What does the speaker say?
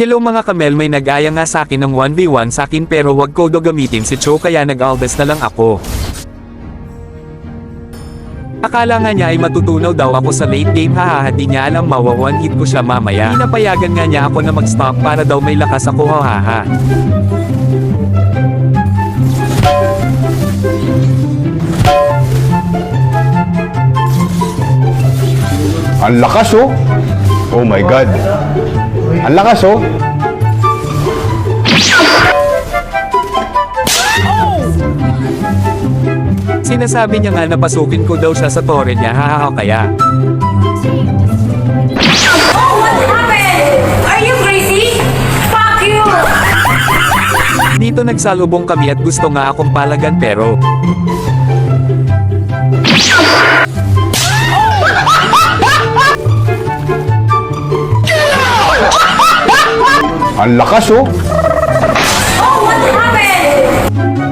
Hello mga kamel, may nag-aya nga sa akin ng 1v1 sa akin pero wag ko do gamitin si Cho kaya nag-aldas na lang ako. Akala nga niya ay matutunaw daw ako sa late game, hahaha, di niya alam mawa-one hit ko siya mamaya. Pinapayagan nga niya ako na mag-stop para daw may lakas ako, hahaha. Ang lakas oh. Oh my God. Ang lakas oh. Sinasabi niya nga na pasukin ko daw siya sa tore niya, hahaha, kaya. Oh, what happened? Are you crazy? Fuck you! Dito nagsalubong kami at gusto nga akong palagan pero. Ang lakas oh.